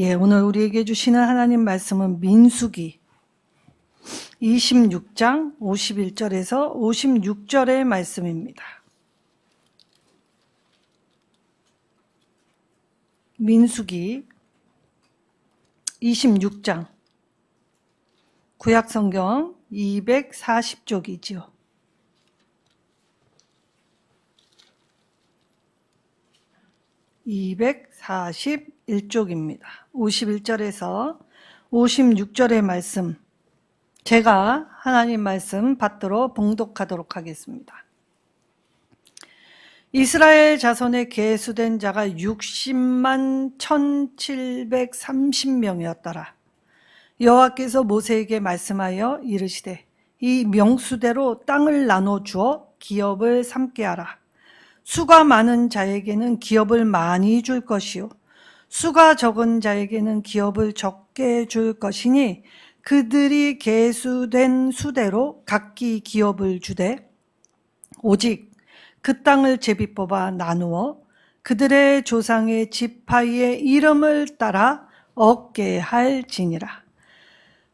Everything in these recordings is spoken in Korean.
오늘 우리에게 주시는 하나님 말씀은 민수기 26장 51절에서 56절의 말씀입니다. 민수기 26장 구약성경 240쪽이지요. (241쪽입니다) 51절에서 56절의 말씀, 제가 하나님 말씀 받들어 봉독하도록 하겠습니다. 이스라엘 자손의 계수된 자가 60만 1730명이었더라. 여호와께서 모세에게 말씀하여 이르시되 이 명수대로 땅을 나눠 주어 기업을 삼게 하라. 수가 많은 자에게는 기업을 많이 줄 것이요 수가 적은 자에게는 기업을 적게 줄 것이니 그들이 계수된 수대로 각기 기업을 주되 오직 그 땅을 제비 뽑아 나누어 그들의 조상의 지파의 이름을 따라 얻게 할지니라.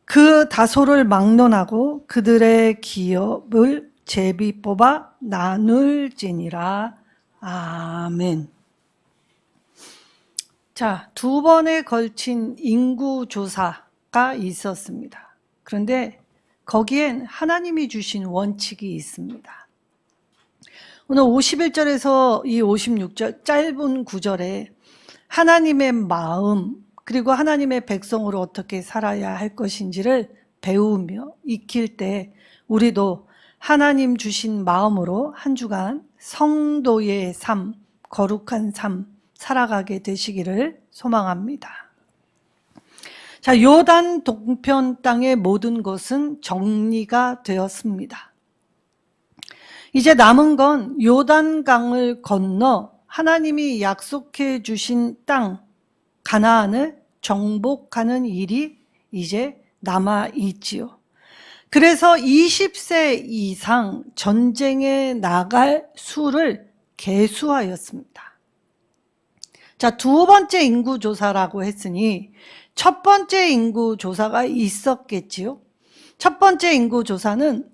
그 다소를 막론하고 그들의 기업을 제비 뽑아 나눌지니라. 아멘. 자, 두 번에 걸친 인구조사가 있었습니다. 그런데 거기엔 하나님이 주신 원칙이 있습니다. 오늘 51절에서 이 56절 짧은 구절에 하나님의 마음 그리고 하나님의 백성으로 어떻게 살아야 할 것인지를 배우며 익힐 때 우리도 하나님 주신 마음으로 한 주간 성도의 삶, 거룩한 삶 살아가게 되시기를 소망합니다. 자, 요단 동편 땅의 모든 것은 정리가 되었습니다. 이제 남은 건 요단강을 건너 하나님이 약속해 주신 땅 가나안을 정복하는 일이 이제 남아 있지요. 그래서 20세 이상 전쟁에 나갈 수를 계수하였습니다. 자, 두 번째 인구조사라고 했으니 첫 번째 인구조사가 있었겠지요. 첫 번째 인구조사는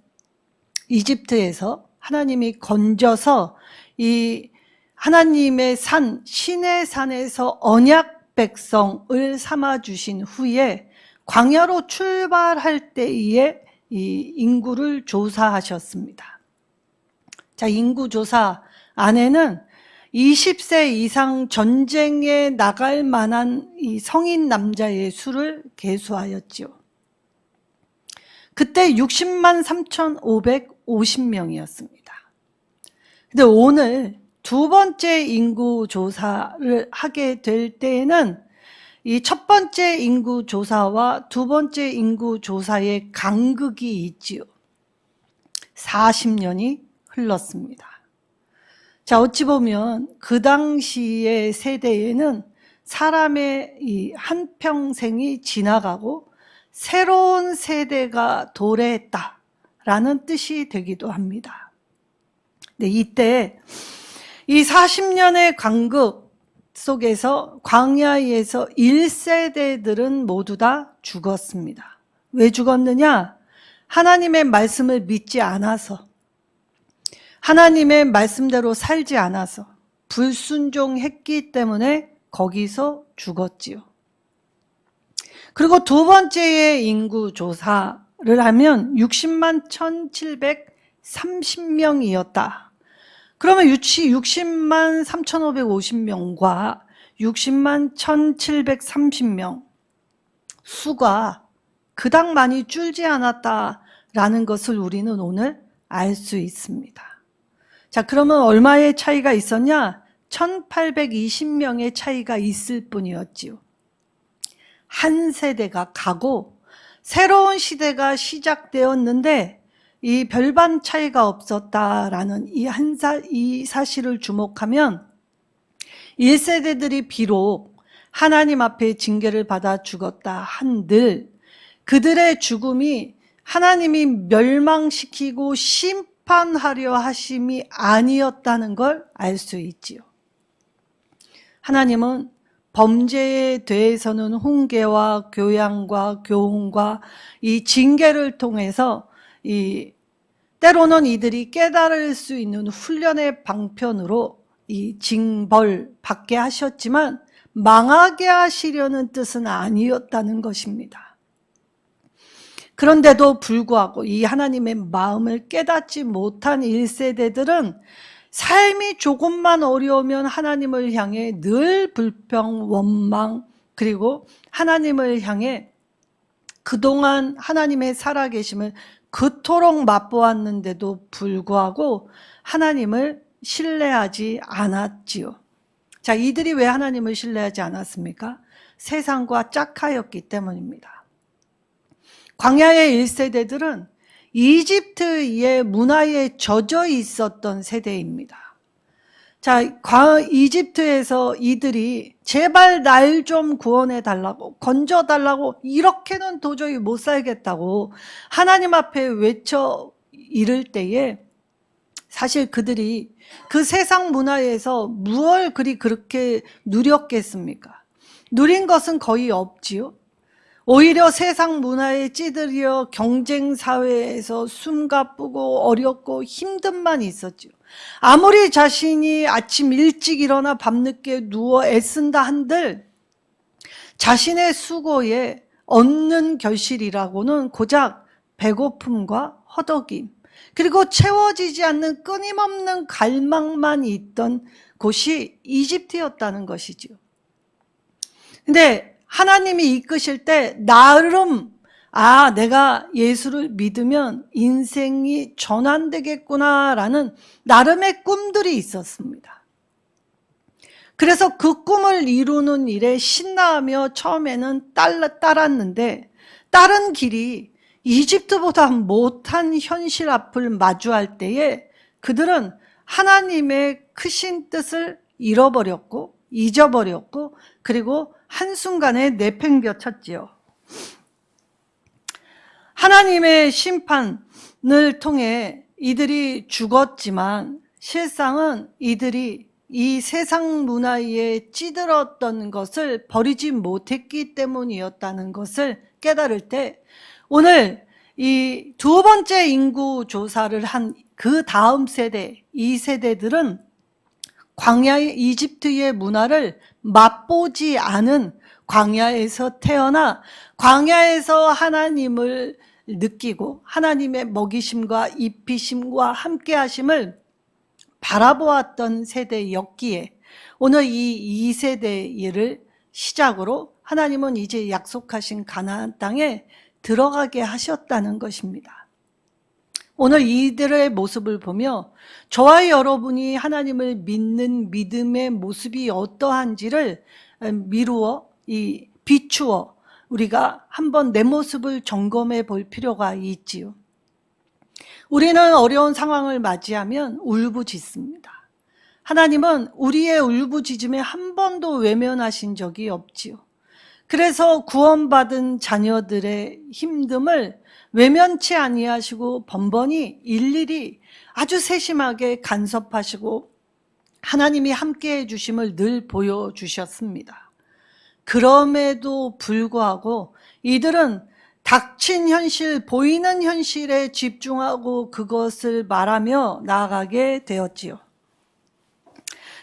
이집트에서 하나님이 건져서 이 하나님의 산, 신의 산에서 언약 백성을 삼아주신 후에 광야로 출발할 때에 이 인구를 조사하셨습니다. 자, 인구조사 안에는 20세 이상 전쟁에 나갈 만한 이 성인 남자의 수를 계수하였지요. 그때 60만 3,550명이었습니다. 근데 오늘 두 번째 인구조사를 하게 될 때에는 이 첫 번째 인구조사와 두 번째 인구조사의 간극이 있지요. 40년이 흘렀습니다. 자, 어찌 보면 그 당시의 세대에는 사람의 이 한평생이 지나가고 새로운 세대가 도래했다라는 뜻이 되기도 합니다. 네, 이때 이 40년의 간극 속에서 광야에서 1세대들은 모두 다 죽었습니다. 왜 죽었느냐? 하나님의 말씀을 믿지 않아서, 하나님의 말씀대로 살지 않아서 불순종했기 때문에 거기서 죽었지요. 그리고 두 번째의 인구조사를 하면 60만 1730명이었다. 그러면 60만 3550명과 60만 1730명 수가 그닥 많이 줄지 않았다라는 것을 우리는 오늘 알 수 있습니다. 자, 그러면 얼마의 차이가 있었냐? 1820명의 차이가 있을 뿐이었지요. 한 세대가 가고 새로운 시대가 시작되었는데 이 별반 차이가 없었다라는 이 사실을 주목하면 1세대들이 비록 하나님 앞에 징계를 받아 죽었다 한들 그들의 죽음이 하나님이 멸망시키고 심판하려 하심이 아니었다는 걸 알 수 있지요. 하나님은 범죄에 대해서는 훈계와 교양과 교훈과 이 징계를 통해서 때로는 이들이 깨달을 수 있는 훈련의 방편으로 이 징벌 받게 하셨지만 망하게 하시려는 뜻은 아니었다는 것입니다. 그런데도 불구하고 이 하나님의 마음을 깨닫지 못한 1세대들은 삶이 조금만 어려우면 하나님을 향해 늘 불평, 원망, 그리고 하나님을 향해 그동안 하나님의 살아계심을 그토록 맛보았는데도 불구하고 하나님을 신뢰하지 않았지요. 자, 이들이 왜 하나님을 신뢰하지 않았습니까? 세상과 짝하였기 때문입니다. 광야의 1세대들은 이집트의 문화에 젖어 있었던 세대입니다. 자, 이집트에서 이들이 제발 날 좀 구원해 달라고, 건져 달라고, 이렇게는 도저히 못 살겠다고 하나님 앞에 외쳐 이를 때에 사실 그들이 그 세상 문화에서 무얼 그렇게 누렸겠습니까? 누린 것은 거의 없지요. 오히려 세상 문화에 찌들려 경쟁 사회에서 숨가쁘고 어렵고 힘듦만 있었죠. 아무리 자신이 아침 일찍 일어나 밤늦게 누워 애쓴다 한들 자신의 수고에 얻는 결실이라고는 고작 배고픔과 허덕임, 그리고 채워지지 않는 끊임없는 갈망만 있던 곳이 이집트였다는 것이죠. 근데 하나님이 이끄실 때 나름 내가 예수를 믿으면 인생이 전환되겠구나라는 나름의 꿈들이 있었습니다. 그래서 그 꿈을 이루는 일에 신나하며 처음에는 따랐는데 다른 길이 이집트보다 못한 현실 앞을 마주할 때에 그들은 하나님의 크신 뜻을 잃어버렸고 잊어버렸고 그리고 한순간에 내팽겨쳤지요. 하나님의 심판을 통해 이들이 죽었지만 실상은 이들이 이 세상 문화에 찌들었던 것을 버리지 못했기 때문이었다는 것을 깨달을 때 오늘 이 두 번째 인구 조사를 한 그 다음 세대, 이 세대들은 광야의 이집트의 문화를 맛보지 않은 광야에서 태어나 광야에서 하나님을 느끼고 하나님의 먹이심과 입히심과 함께하심을 바라보았던 세대였기에 오늘 이 2세대를 시작으로 하나님은 이제 약속하신 가나안 땅에 들어가게 하셨다는 것입니다. 오늘 이들의 모습을 보며 저와 여러분이 하나님을 믿는 믿음의 모습이 어떠한지를 비추어 우리가 한번 내 모습을 점검해 볼 필요가 있지요. 우리는 어려운 상황을 맞이하면 울부짖습니다. 하나님은 우리의 울부짖음에 한 번도 외면하신 적이 없지요. 그래서 구원받은 자녀들의 힘듦을 외면치 아니하시고 번번이 일일이 아주 세심하게 간섭하시고 하나님이 함께해 주심을 늘 보여주셨습니다. 그럼에도 불구하고 이들은 닥친 현실, 보이는 현실에 집중하고 그것을 말하며 나아가게 되었지요.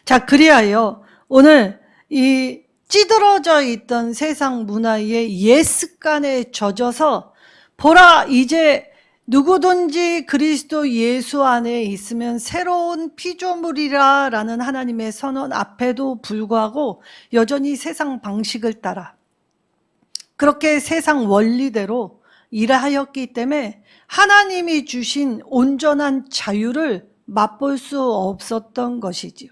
자, 그리하여 오늘 이 찌들어져 있던 세상 문화의 옛 습관에 젖어서 보라, 이제 누구든지 그리스도 예수 안에 있으면 새로운 피조물이라 라는 하나님의 선언 앞에도 불구하고 여전히 세상 방식을 따라 그렇게 세상 원리대로 일하였기 때문에 하나님이 주신 온전한 자유를 맛볼 수 없었던 것이지요.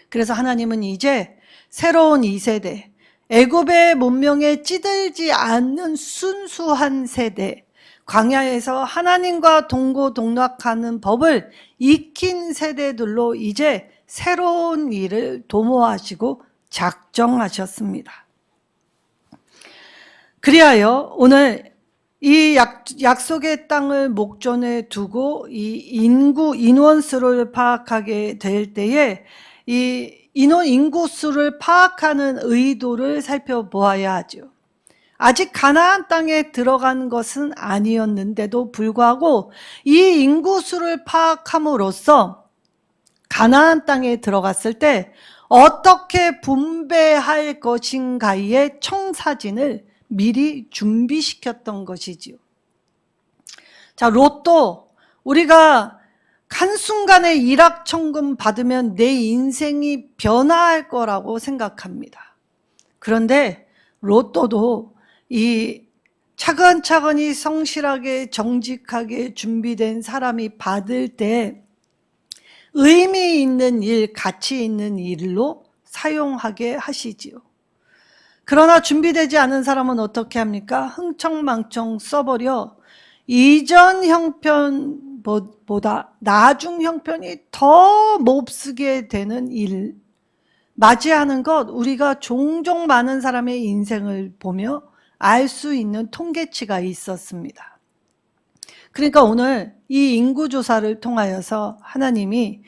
그래서 하나님은 이제 새로운 2세대, 애굽의 문명에 찌들지 않는 순수한 세대, 광야에서 하나님과 동고동락하는 법을 익힌 세대들로 이제 새로운 일을 도모하시고 작정하셨습니다. 그리하여 오늘 이 약속의 땅을 목전에 두고 이 인원수를 파악하게 될 때에 이 인원 인구수를 파악하는 의도를 살펴보아야 하죠. 아직 가나안 땅에 들어간 것은 아니었는데도 불구하고 이 인구수를 파악함으로써 가나안 땅에 들어갔을 때 어떻게 분배할 것인가의 청사진을 미리 준비시켰던 것이지요. 자, 로또, 우리가 한순간에 일확천금 받으면 내 인생이 변화할 거라고 생각합니다. 그런데 로또도 이 차근차근히 성실하게 정직하게 준비된 사람이 받을 때 의미 있는 일, 가치 있는 일로 사용하게 하시지요. 그러나 준비되지 않은 사람은 어떻게 합니까? 흥청망청 써버려 이전 형편보다 나중 형편이 더 몹쓰게 되는 일 맞이하는 것, 우리가 종종 많은 사람의 인생을 보며 알 수 있는 통계치가 있었습니다. 그러니까 오늘 이 인구조사를 통하여서 하나님이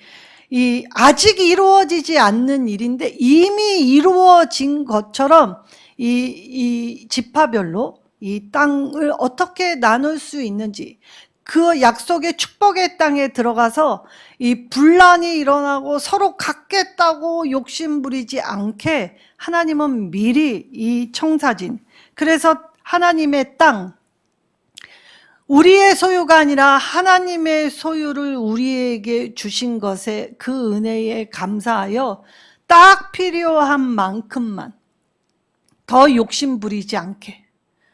이 아직 이루어지지 않는 일인데 이미 이루어진 것처럼 이 지파별로 이 땅을 어떻게 나눌 수 있는지, 그 약속의 축복의 땅에 들어가서 이 분란이 일어나고 서로 갖겠다고 욕심부리지 않게 하나님은 미리 이 청사진, 그래서 하나님의 땅, 우리의 소유가 아니라 하나님의 소유를 우리에게 주신 것에 그 은혜에 감사하여 딱 필요한 만큼만, 더 욕심부리지 않게.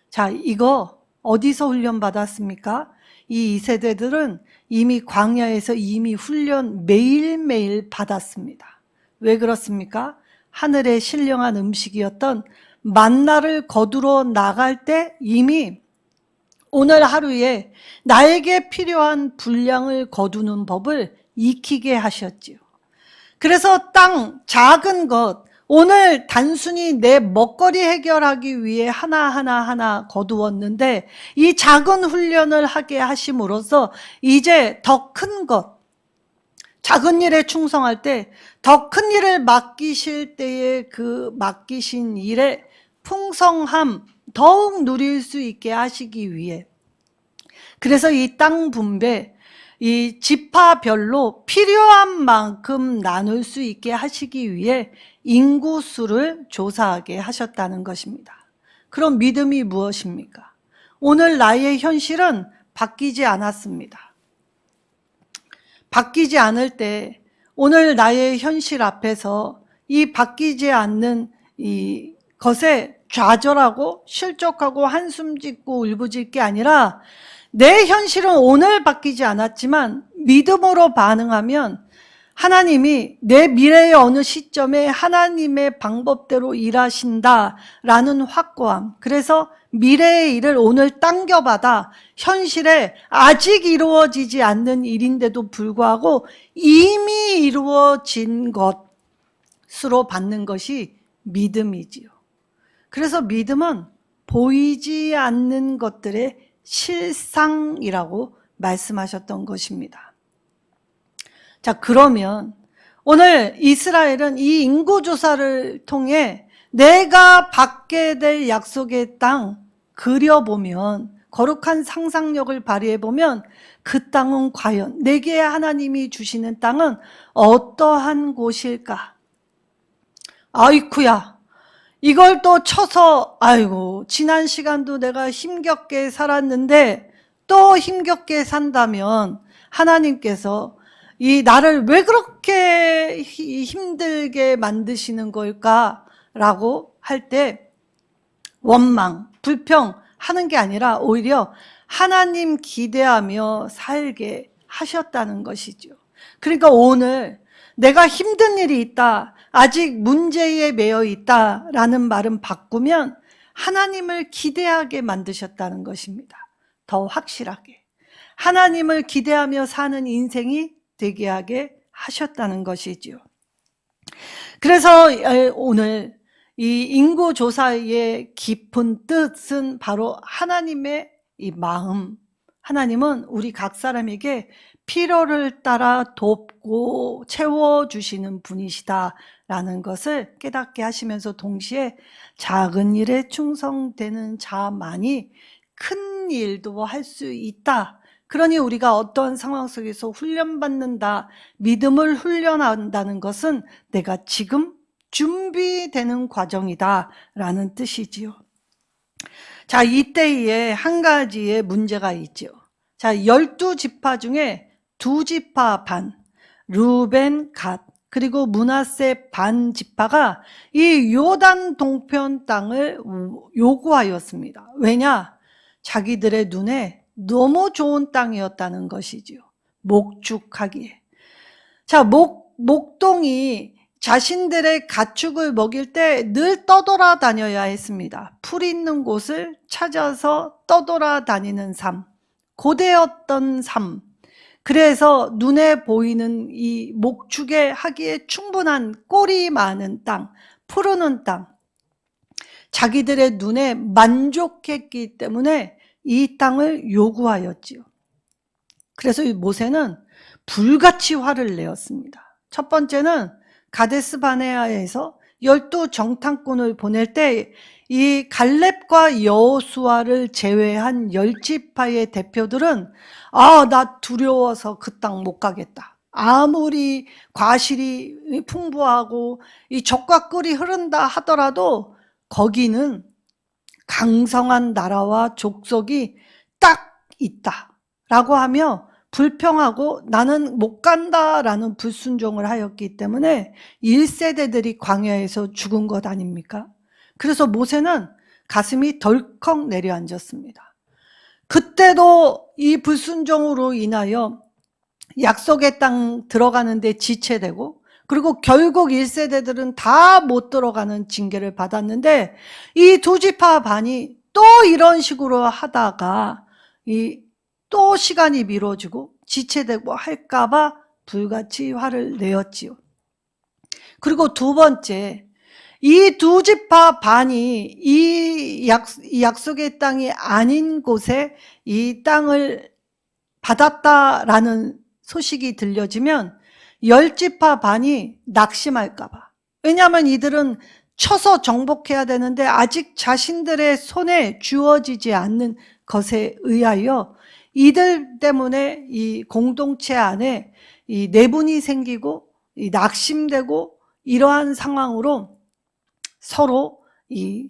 자, 이거 어디서 훈련받았습니까? 이 2세대들은 이미 광야에서 이미 훈련 매일매일 받았습니다. 왜 그렇습니까? 하늘의 신령한 음식이었던 만나를 거두러 나갈 때 이미 오늘 하루에 나에게 필요한 분량을 거두는 법을 익히게 하셨지요. 그래서 땅, 작은 것, 오늘 단순히 내 먹거리 해결하기 위해 하나 거두었는데 이 작은 훈련을 하게 하심으로써 이제 더 큰 것, 작은 일에 충성할 때 더 큰 일을 맡기실 때의 그 맡기신 일의 풍성함 더욱 누릴 수 있게 하시기 위해, 그래서 이 땅 분배, 이 지파별로 필요한 만큼 나눌 수 있게 하시기 위해 인구수를 조사하게 하셨다는 것입니다. 그럼 믿음이 무엇입니까? 오늘 나의 현실은 바뀌지 않았습니다. 바뀌지 않을 때 오늘 나의 현실 앞에서 이 바뀌지 않는 이 것에 좌절하고 실족하고 한숨 짓고 울부짖을 게 아니라 내 현실은 오늘 바뀌지 않았지만 믿음으로 반응하면 하나님이 내 미래의 어느 시점에 하나님의 방법대로 일하신다라는 확고함, 그래서 미래의 일을 오늘 당겨받아 현실에 아직 이루어지지 않는 일인데도 불구하고 이미 이루어진 것으로 받는 것이 믿음이지요. 그래서 믿음은 보이지 않는 것들의 실상이라고 말씀하셨던 것입니다. 자, 그러면 오늘 이스라엘은 이 인구조사를 통해 내가 받게 될 약속의 땅 그려보면, 거룩한 상상력을 발휘해보면 그 땅은 과연 내게 하나님이 주시는 땅은 어떠한 곳일까? 아이쿠야, 이걸 또 쳐서 아이고 지난 시간도 내가 힘겹게 살았는데 또 힘겹게 산다면 하나님께서 이 나를 왜 그렇게 힘들게 만드시는 걸까라고 할 때 원망, 불평하는 게 아니라 오히려 하나님 기대하며 살게 하셨다는 것이죠. 그러니까 오늘 내가 힘든 일이 있다, 아직 문제에 매여 있다라는 말은 바꾸면 하나님을 기대하게 만드셨다는 것입니다. 더 확실하게 하나님을 기대하며 사는 인생이 되게 하게 하셨다는 것이지요. 그래서 오늘 이 인구조사의 깊은 뜻은 바로 하나님의 이 마음, 하나님은 우리 각 사람에게 필요를 따라 돕고 채워주시는 분이시다라는 것을 깨닫게 하시면서 동시에 작은 일에 충성되는 자만이 큰 일도 할 수 있다. 그러니 우리가 어떤 상황 속에서 훈련받는다, 믿음을 훈련한다는 것은 내가 지금 준비되는 과정이다 라는 뜻이지요. 자, 이때에 한 가지의 문제가 있죠. 자, 12지파 중에 2지파 반, 루벤, 갓, 그리고 므낫세 반 지파가 이 요단 동편 땅을 요구하였습니다. 왜냐? 자기들의 눈에 너무 좋은 땅이었다는 것이지요. 목축하기에. 자, 목동이 자신들의 가축을 먹일 때 늘 떠돌아다녀야 했습니다. 풀 있는 곳을 찾아서 떠돌아다니는 삶, 고되었던 삶. 그래서 눈에 보이는 이 목축에 하기에 충분한 꼴이 많은 땅, 푸르는 땅, 자기들의 눈에 만족했기 때문에 이 땅을 요구하였지요. 그래서 이 모세는 불같이 화를 내었습니다. 첫 번째는 가데스 바네아에서 12 정탐꾼을 보낼 때 이 갈렙과 여호수아를 제외한 10지파의 대표들은 나 두려워서 그 땅 못 가겠다. 아무리 과실이 풍부하고 이 적과 꿀이 흐른다 하더라도 거기는 강성한 나라와 족속이 딱 있다라고 하며 불평하고 나는 못 간다라는 불순종을 하였기 때문에 1세대들이 광야에서 죽은 것 아닙니까? 그래서 모세는 가슴이 덜컥 내려앉았습니다. 그때도 이 불순종으로 인하여 약속의 땅 들어가는데 지체되고, 그리고 결국 1세대들은 다 못 들어가는 징계를 받았는데, 이 2지파 반이 또 이런 식으로 하다가 또 시간이 미뤄지고 지체되고 할까봐 불같이 화를 내었지요. 그리고 두 번째, 이 2지파 반이 이 약속의 땅이 아닌 곳에 이 땅을 받았다라는 소식이 들려지면 10지파 반이 낙심할까봐. 왜냐하면 이들은 쳐서 정복해야 되는데 아직 자신들의 손에 주어지지 않는 것에 의하여 이들 때문에 이 공동체 안에 이 내분이 생기고 이 낙심되고 이러한 상황으로 서로 이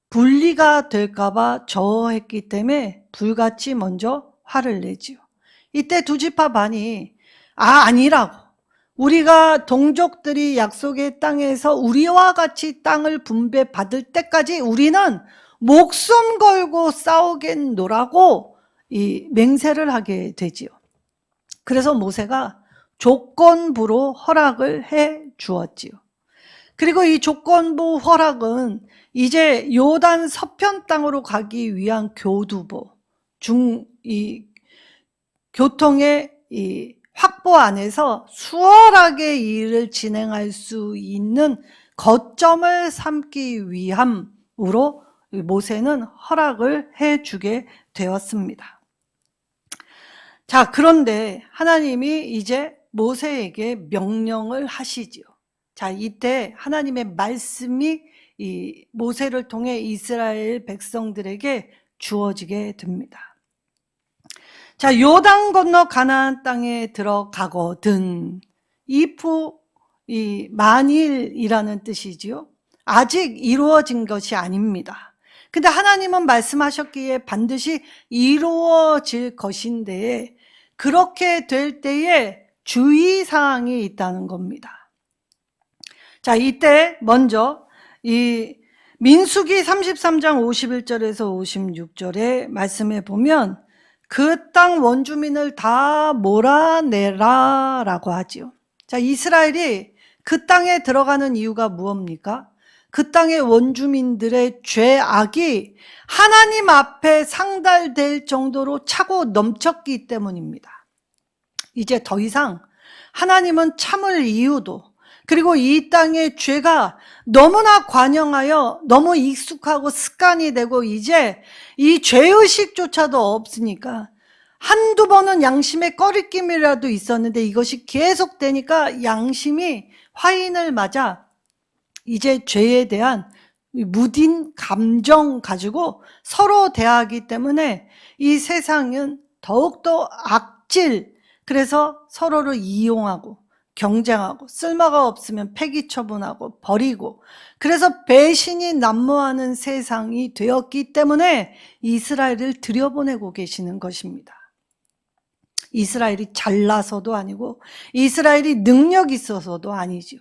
분리가 될까봐 저항했기 때문에 불같이 먼저 화를 내지요. 이때 2지파 반이 아니라고, 우리가 동족들이 약속의 땅에서 우리와 같이 땅을 분배받을 때까지 우리는 목숨 걸고 싸우겠노라고 이 맹세를 하게 되지요. 그래서 모세가 조건부로 허락을 해 주었지요. 그리고 이 조건부 허락은 이제 요단 서편 땅으로 가기 위한 교두보, 교통의 이 확보 안에서 수월하게 일을 진행할 수 있는 거점을 삼기 위함으로 모세는 허락을 해주게 되었습니다. 자, 그런데 하나님이 이제 모세에게 명령을 하시지요. 자, 이때 하나님의 말씀이 이 모세를 통해 이스라엘 백성들에게 주어지게 됩니다. 자, 요단 건너 가나안 땅에 들어가거든. 이 만일이라는 뜻이지요. 아직 이루어진 것이 아닙니다. 근데 하나님은 말씀하셨기에 반드시 이루어질 것인데, 그렇게 될 때에 주의사항이 있다는 겁니다. 자, 이때 먼저 이 민수기 33장 51절에서 56절의 말씀에 보면 그 땅 원주민을 다 몰아내라 라고 하지요. 자, 이스라엘이 그 땅에 들어가는 이유가 무엇입니까? 그 땅의 원주민들의 죄악이 하나님 앞에 상달될 정도로 차고 넘쳤기 때문입니다. 이제 더 이상 하나님은 참을 이유도, 그리고 이 땅의 죄가 너무나 관영하여 너무 익숙하고 습관이 되고 이제 이 죄의식조차도 없으니까 한두 번은 양심의 꺼리낌이라도 있었는데 이것이 계속되니까 양심이 화인을 맞아 이제 죄에 대한 무딘 감정 가지고 서로 대하기 때문에 이 세상은 더욱더 악질, 그래서 서로를 이용하고 경쟁하고 쓸모가 없으면 폐기 처분하고 버리고, 그래서 배신이 난무하는 세상이 되었기 때문에 이스라엘을 들여보내고 계시는 것입니다. 이스라엘이 잘나서도 아니고 이스라엘이 능력이 있어서도 아니지요.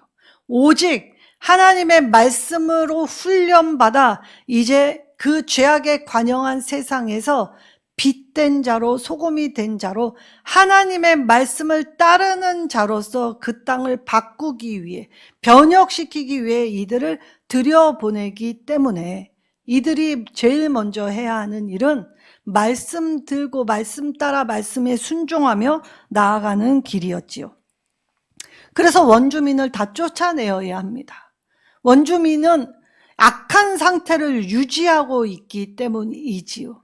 오직 하나님의 말씀으로 훈련받아 이제 그 죄악에 관영한 세상에서 빛된 자로, 소금이 된 자로, 하나님의 말씀을 따르는 자로서 그 땅을 바꾸기 위해, 변혁시키기 위해 이들을 들여보내기 때문에 이들이 제일 먼저 해야 하는 일은 말씀 들고 말씀 따라 말씀에 순종하며 나아가는 길이었지요. 그래서 원주민을 다 쫓아내어야 합니다. 원주민은 악한 상태를 유지하고 있기 때문이지요.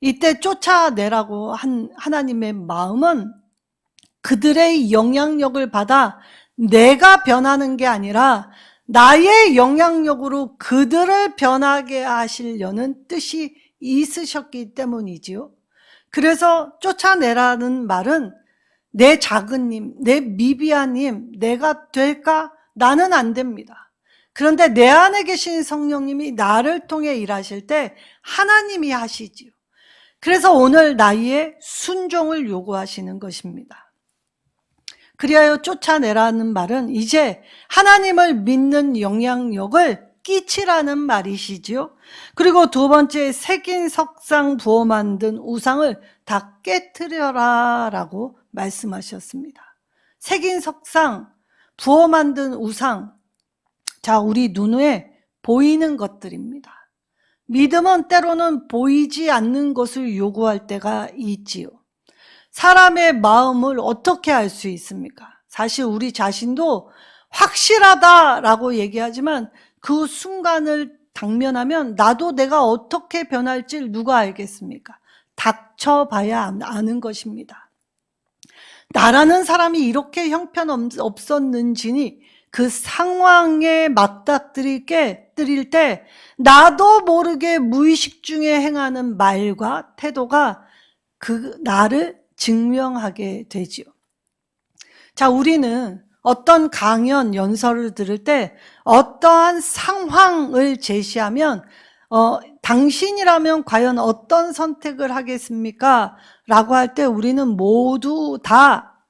이때 쫓아내라고 한 하나님의 마음은 그들의 영향력을 받아 내가 변하는 게 아니라 나의 영향력으로 그들을 변하게 하시려는 뜻이 있으셨기 때문이지요. 그래서 쫓아내라는 말은 내 작은님, 내 미비아님, 내가 될까? 나는 안 됩니다. 그런데 내 안에 계신 성령님이 나를 통해 일하실 때 하나님이 하시지요. 그래서 오늘 나의 순종을 요구하시는 것입니다. 그리하여 쫓아내라는 말은 이제 하나님을 믿는 영향력을 끼치라는 말이시지요. 그리고 두 번째, 새긴 석상 부어 만든 우상을 다 깨트려라 라고 말씀하셨습니다. 새긴 석상, 부어 만든 우상, 자, 우리 눈에 보이는 것들입니다. 믿음은 때로는 보이지 않는 것을 요구할 때가 있지요. 사람의 마음을 어떻게 알 수 있습니까? 사실 우리 자신도 확실하다라고 얘기하지만 그 순간을 당면하면 나도 내가 어떻게 변할지 누가 알겠습니까? 닥쳐봐야 아는 것입니다. 나라는 사람이 이렇게 형편없었는지니 그 상황에 맞닥뜨릴 때 나도 모르게 무의식 중에 행하는 말과 태도가 그 나를 증명하게 되지요. 자, 우리는 어떤 강연, 연설을 들을 때 어떠한 상황을 제시하면 당신이라면 과연 어떤 선택을 하겠습니까? 라고 할 때 우리는 모두 다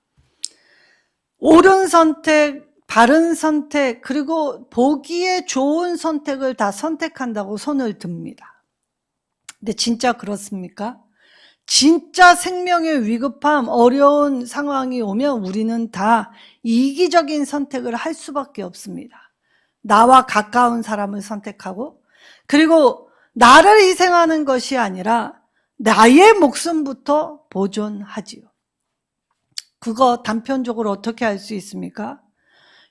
옳은 선택, 바른 선택, 그리고 보기에 좋은 선택을 다 선택한다고 손을 듭니다. 근데 진짜 그렇습니까? 진짜 생명의 위급함, 어려운 상황이 오면 우리는 다 이기적인 선택을 할 수밖에 없습니다. 나와 가까운 사람을 선택하고, 그리고 나를 희생하는 것이 아니라 나의 목숨부터 보존하지요. 그거 단편적으로 어떻게 할 수 있습니까?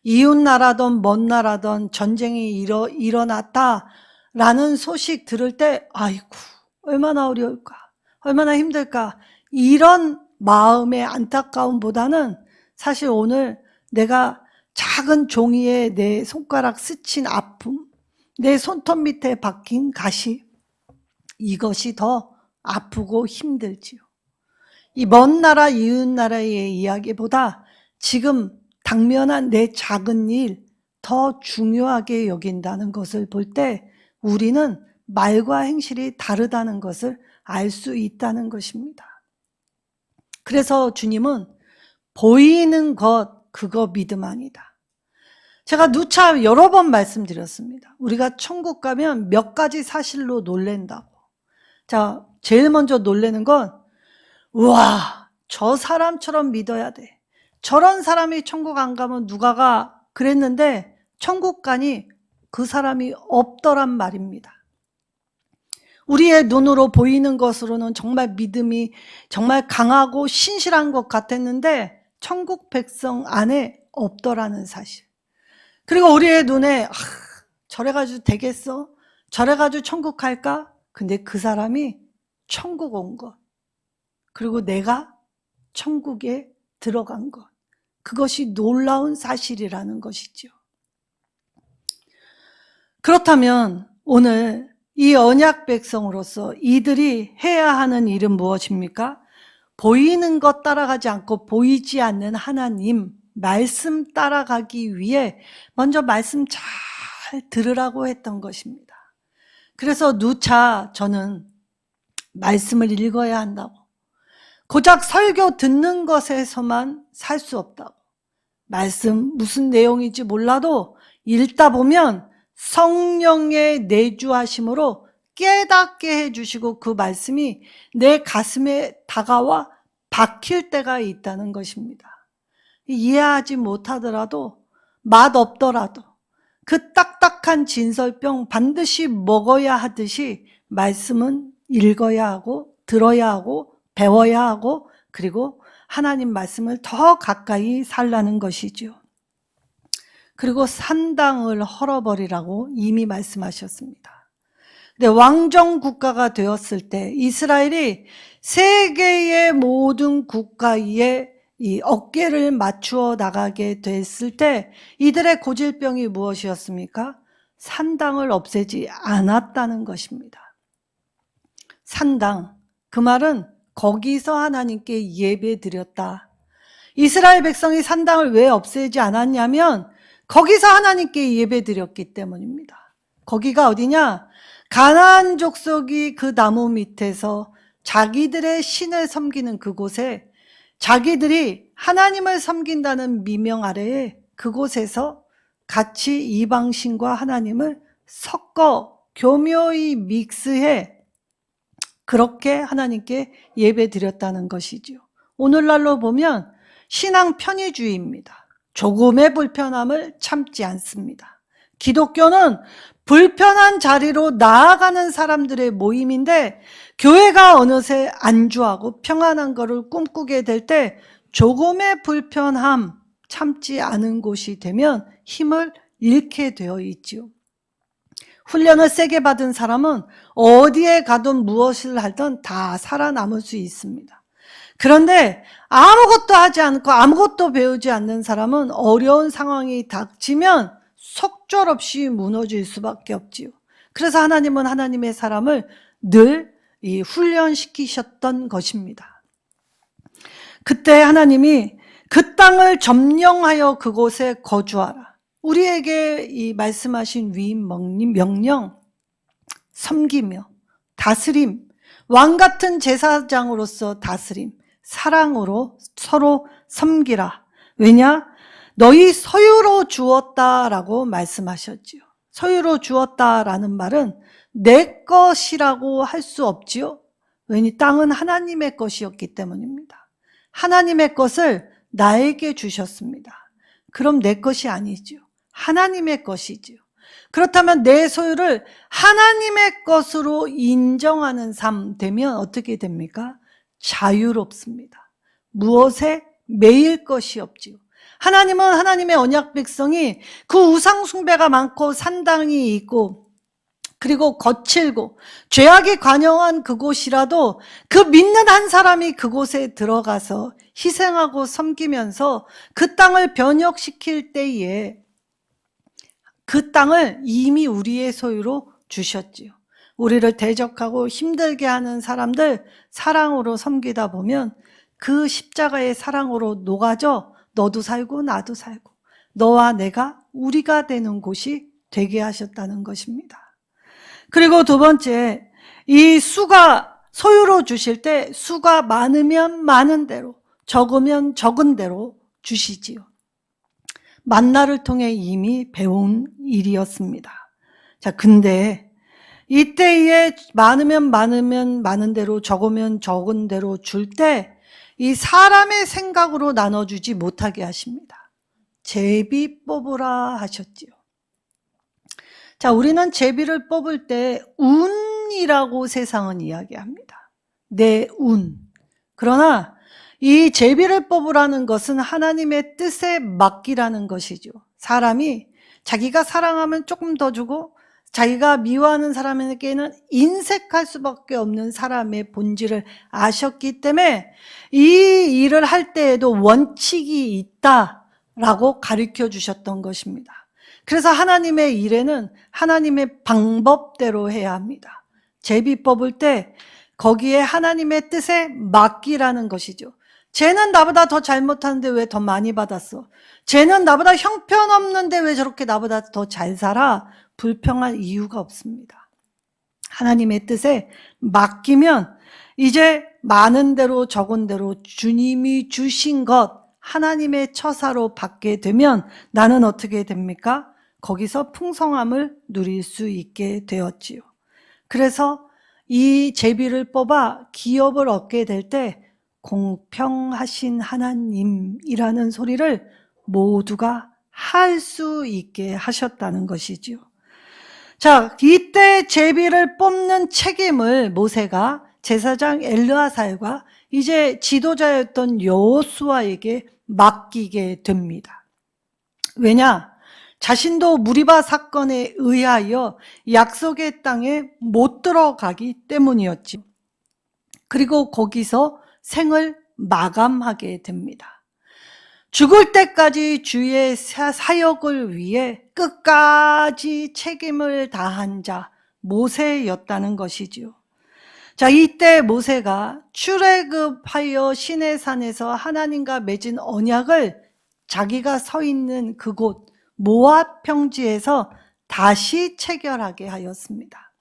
이웃나라든 먼 나라든 전쟁이 일어났다라는 소식 들을 때 아이고 얼마나 어려울까, 얼마나 힘들까, 이런 마음의 안타까움보다는 사실 오늘 내가 작은 종이에 내 손가락 스친 아픔, 내 손톱 밑에 박힌 가시, 이것이 더 아프고 힘들지요. 이 먼 나라 이웃나라의 이야기보다 지금 당면한 내 작은 일 더 중요하게 여긴다는 것을 볼 때 우리는 말과 행실이 다르다는 것을 알 수 있다는 것입니다. 그래서 주님은 보이는 것, 그거 믿음 아니다. 제가 누차 여러 번 말씀드렸습니다. 우리가 천국 가면 몇 가지 사실로 놀랜다고. 자, 제일 먼저 놀라는 건 우와, 저 사람처럼 믿어야 돼. 저런 사람이 천국 안 가면 누가 가? 그랬는데 천국 가니 그 사람이 없더란 말입니다. 우리의 눈으로 보이는 것으로는 정말 믿음이 정말 강하고 신실한 것 같았는데 천국 백성 안에 없더라는 사실. 그리고 우리의 눈에 저래 가지고 되겠어? 저래 가지고 천국 갈까? 근데 그 사람이 천국 온 것, 그리고 내가 천국에 들어간 것. 그것이 놀라운 사실이라는 것이죠. 그렇다면 오늘 이 언약 백성으로서 이들이 해야 하는 일은 무엇입니까? 보이는 것 따라가지 않고 보이지 않는 하나님 말씀 따라가기 위해 먼저 말씀 잘 들으라고 했던 것입니다. 그래서 누차 저는 말씀을 읽어야 한다고, 고작 설교 듣는 것에서만 살 수 없다고, 말씀 무슨 내용인지 몰라도 읽다 보면 성령의 내주하심으로 깨닫게 해주시고 그 말씀이 내 가슴에 다가와 박힐 때가 있다는 것입니다. 이해하지 못하더라도, 맛없더라도 그 딱딱한 진설병 반드시 먹어야 하듯이 말씀은 읽어야 하고 들어야 하고 배워야 하고, 그리고 하나님 말씀을 더 가까이 살라는 것이죠. 그리고 산당을 헐어버리라고 이미 말씀하셨습니다. 근데 왕정 국가가 되었을 때 이스라엘이 세계의 모든 국가에 이 어깨를 맞추어 나가게 됐을 때 이들의 고질병이 무엇이었습니까? 산당을 없애지 않았다는 것입니다. 산당, 그 말은 거기서 하나님께 예배드렸다. 이스라엘 백성이 산당을 왜 없애지 않았냐면 거기서 하나님께 예배드렸기 때문입니다. 거기가 어디냐? 가나안 족속이 그 나무 밑에서 자기들의 신을 섬기는 그곳에, 자기들이 하나님을 섬긴다는 미명 아래에 그곳에서 같이 이방신과 하나님을 섞어 교묘히 믹스해 그렇게 하나님께 예배드렸다는 것이죠. 오늘날로 보면 신앙 편의주의입니다. 조금의 불편함을 참지 않습니다. 기독교는 불편한 자리로 나아가는 사람들의 모임인데, 교회가 어느새 안주하고 평안한 것을 꿈꾸게 될 때 조금의 불편함 참지 않은 곳이 되면 힘을 잃게 되어 있죠. 훈련을 세게 받은 사람은 어디에 가든 무엇을 하든 다 살아남을 수 있습니다. 그런데 아무것도 하지 않고 아무것도 배우지 않는 사람은 어려운 상황이 닥치면 속절없이 무너질 수밖에 없지요. 그래서 하나님은 하나님의 사람을 늘 훈련시키셨던 것입니다. 그때 하나님이 그 땅을 점령하여 그곳에 거주하라. 우리에게 이 말씀하신 위임 명령, 섬기며 다스림, 왕 같은 제사장으로서 다스림, 사랑으로 서로 섬기라. 왜냐? 너희 소유로 주었다라고 말씀하셨지요. 소유로 주었다라는 말은 내 것이라고 할 수 없지요. 왜냐? 땅은 하나님의 것이었기 때문입니다. 하나님의 것을 나에게 주셨습니다. 그럼 내 것이 아니지요. 하나님의 것이지요. 그렇다면 내 소유를 하나님의 것으로 인정하는 삶 되면 어떻게 됩니까? 자유롭습니다. 무엇에 매일 것이 없지요. 하나님은 하나님의 언약 백성이 그 우상 숭배가 많고 산당이 있고 그리고 거칠고 죄악이 관영한 그곳이라도 그 믿는 한 사람이 그곳에 들어가서 희생하고 섬기면서 그 땅을 변혁시킬 때에 그 땅을 이미 우리의 소유로 주셨지요. 우리를 대적하고 힘들게 하는 사람들 사랑으로 섬기다 보면 그 십자가의 사랑으로 녹아져 너도 살고 나도 살고 너와 내가 우리가 되는 곳이 되게 하셨다는 것입니다. 그리고 두 번째, 이 수가 소유로 주실 때 수가 많으면 많은 대로, 적으면 적은 대로 주시지요. 만나를 통해 이미 배운 일이었습니다. 자, 근데 이때에 많으면 많은 대로, 적으면 적은 대로 줄 때 이 사람의 생각으로 나눠주지 못하게 하십니다. 제비 뽑으라 하셨지요. 자, 우리는 제비를 뽑을 때 운이라고 세상은 이야기합니다. 내 운. 그러나 이 제비를 뽑으라는 것은 하나님의 뜻에 맡기라는 것이죠. 사람이 자기가 사랑하면 조금 더 주고 자기가 미워하는 사람에게는 인색할 수밖에 없는 사람의 본질을 아셨기 때문에 이 일을 할 때에도 원칙이 있다라고 가르쳐 주셨던 것입니다. 그래서 하나님의 일에는 하나님의 방법대로 해야 합니다. 제비 뽑을 때 거기에 하나님의 뜻에 맡기라는 것이죠. 쟤는 나보다 더 잘못하는데 왜 더 많이 받았어? 쟤는 나보다 형편없는데 왜 저렇게 나보다 더 잘 살아? 불평할 이유가 없습니다. 하나님의 뜻에 맡기면 이제 많은 대로 적은 대로 주님이 주신 것 하나님의 처사로 받게 되면 나는 어떻게 됩니까? 거기서 풍성함을 누릴 수 있게 되었지요. 그래서 이 제비를 뽑아 기업을 얻게 될 때 공평하신 하나님이라는 소리를 모두가 할 수 있게 하셨다는 것이지요. 자, 이때 제비를 뽑는 책임을 모세가 제사장 엘르아살과 이제 지도자였던 여호수아에게 맡기게 됩니다. 왜냐? 자신도 무리바 사건에 의하여 약속의 땅에 못 들어가기 때문이었지. 그리고 거기서 생을 마감하게 됩니다. 죽을 때까지 주의 사역을 위해 끝까지 책임을 다한 자 모세였다는 것이지요. 자, 이때 모세가 출애굽하여 시내산에서 하나님과 맺은 언약을 자기가 서 있는 그곳 모압 평지에서 다시 체결하게 하였습니다.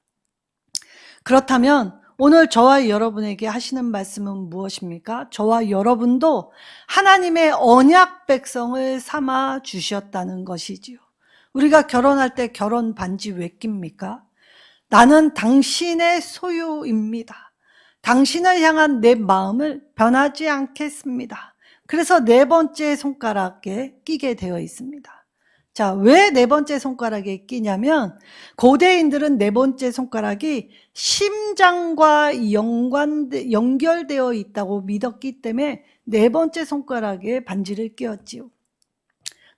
그렇다면 오늘 저와 여러분에게 하시는 말씀은 무엇입니까? 저와 여러분도 하나님의 언약 백성을 삼아 주셨다는 것이지요. 우리가 결혼할 때 결혼 반지 왜 낍니까? 나는 당신의 소유입니다. 당신을 향한 내 마음을 변하지 않겠습니다. 그래서 네 번째 손가락에 끼게 되어 있습니다. 자, 왜 네 번째 손가락에 끼냐면 고대인들은 네 번째 손가락이 심장과 연결되어 있다고 믿었기 때문에 네 번째 손가락에 반지를 끼웠지요.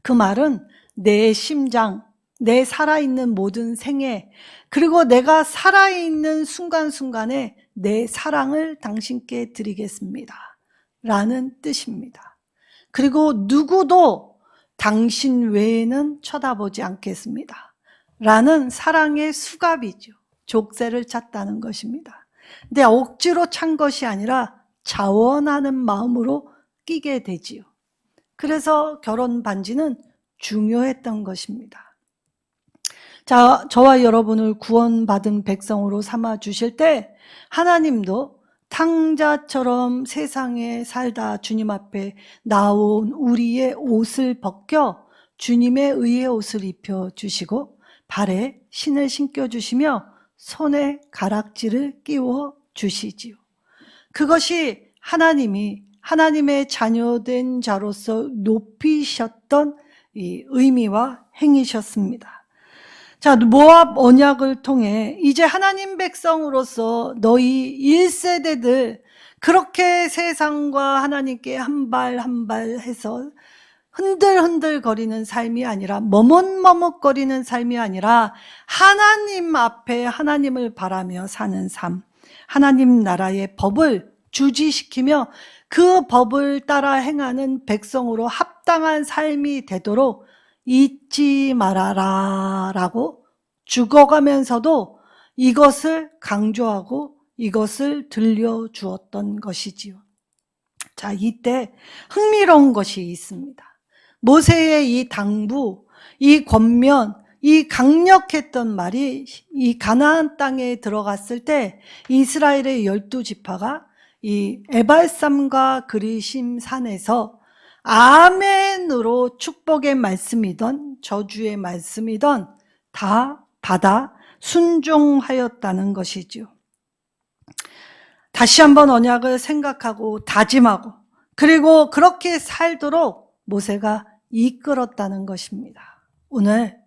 그 말은 내 심장, 내 살아있는 모든 생애, 그리고 내가 살아있는 순간순간에 내 사랑을 당신께 드리겠습니다. 라는 뜻입니다. 그리고 누구도 당신 외에는 쳐다보지 않겠습니다. 라는 사랑의 수갑이죠. 족쇄를 찼다는 것입니다. 근데 억지로 찬 것이 아니라 자원하는 마음으로 끼게 되지요. 그래서 결혼 반지는 중요했던 것입니다. 자, 저와 여러분을 구원받은 백성으로 삼아 주실 때 하나님도 탕자처럼 세상에 살다 주님 앞에 나온 우리의 옷을 벗겨 주님의 의의 옷을 입혀 주시고 발에 신을 신겨 주시며 손에 가락지를 끼워 주시지요. 그것이 하나님이 하나님의 자녀된 자로서 높이셨던 이 의미와 행위셨습니다. 자, 모압 언약을 통해 이제 하나님 백성으로서 너희 1세대들 그렇게 세상과 하나님께 한 발 한 발 해서 흔들흔들 거리는 삶이 아니라 머뭇머뭇거리는 삶이 아니라 하나님 앞에 하나님을 바라며 사는 삶, 하나님 나라의 법을 주지시키며 그 법을 따라 행하는 백성으로 합당한 삶이 되도록 잊지 말아라 라고 죽어가면서도 이것을 강조하고 이것을 들려주었던 것이지요. 자, 이때 흥미로운 것이 있습니다. 모세의 이 당부, 이 권면, 이 강력했던 말이 이 가나안 땅에 들어갔을 때 이스라엘의 12지파가 이 에발삼과 그리심 산에서 아멘으로 축복의 말씀이던 저주의 말씀이던 다 받아 순종하였다는 것이죠. 다시 한번 언약을 생각하고 다짐하고 그리고 그렇게 살도록 모세가 이끌었다는 것입니다. 오늘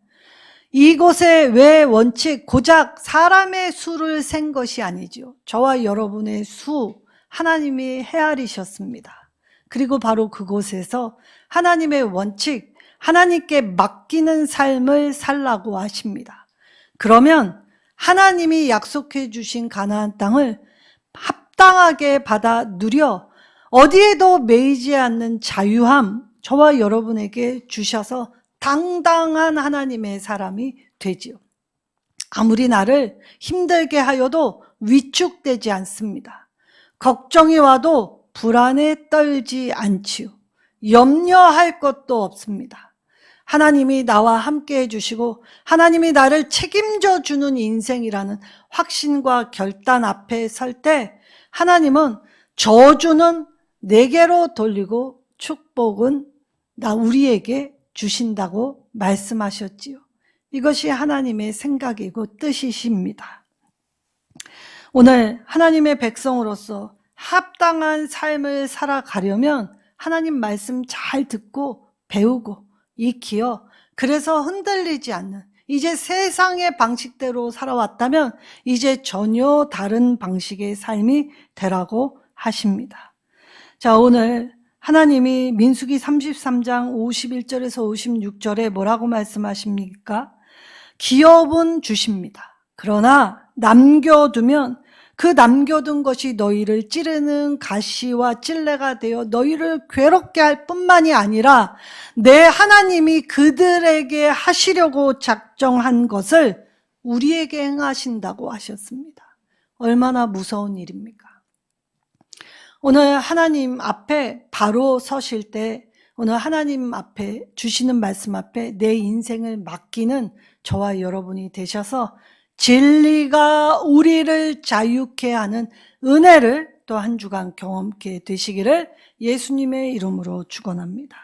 이곳에 왜 원칙 고작 사람의 수를 센 것이 아니죠. 저와 여러분의 수 하나님이 헤아리셨습니다. 그리고 바로 그곳에서 하나님의 원칙, 하나님께 맡기는 삶을 살라고 하십니다. 그러면 하나님이 약속해 주신 가나안 땅을 합당하게 받아 누려 어디에도 매이지 않는 자유함, 저와 여러분에게 주셔서 당당한 하나님의 사람이 되지요. 아무리 나를 힘들게 하여도 위축되지 않습니다. 걱정이 와도 불안에 떨지 않지요. 염려할 것도 없습니다. 하나님이 나와 함께 해주시고 하나님이 나를 책임져 주는 인생이라는 확신과 결단 앞에 설 때 하나님은 저주는 내게로 돌리고 축복은 우리에게 주신다고 말씀하셨지요. 이것이 하나님의 생각이고 뜻이십니다. 오늘 하나님의 백성으로서 합당한 삶을 살아가려면 하나님 말씀 잘 듣고 배우고 익히어 그래서 흔들리지 않는, 이제 세상의 방식대로 살아왔다면 이제 전혀 다른 방식의 삶이 되라고 하십니다. 자, 오늘 하나님이 민수기 33장 51절에서 56절에 뭐라고 말씀하십니까? 기업은 주십니다. 그러나 남겨두면 그 남겨둔 것이 너희를 찌르는 가시와 찔레가 되어 너희를 괴롭게 할 뿐만이 아니라 내 하나님이 그들에게 하시려고 작정한 것을 우리에게 행하신다고 하셨습니다. 얼마나 무서운 일입니까? 오늘 하나님 앞에 바로 서실 때, 오늘 하나님 앞에 주시는 말씀 앞에 내 인생을 맡기는 저와 여러분이 되셔서 진리가 우리를 자유케 하는 은혜를 또 한 주간 경험케 되시기를 예수님의 이름으로 축원합니다.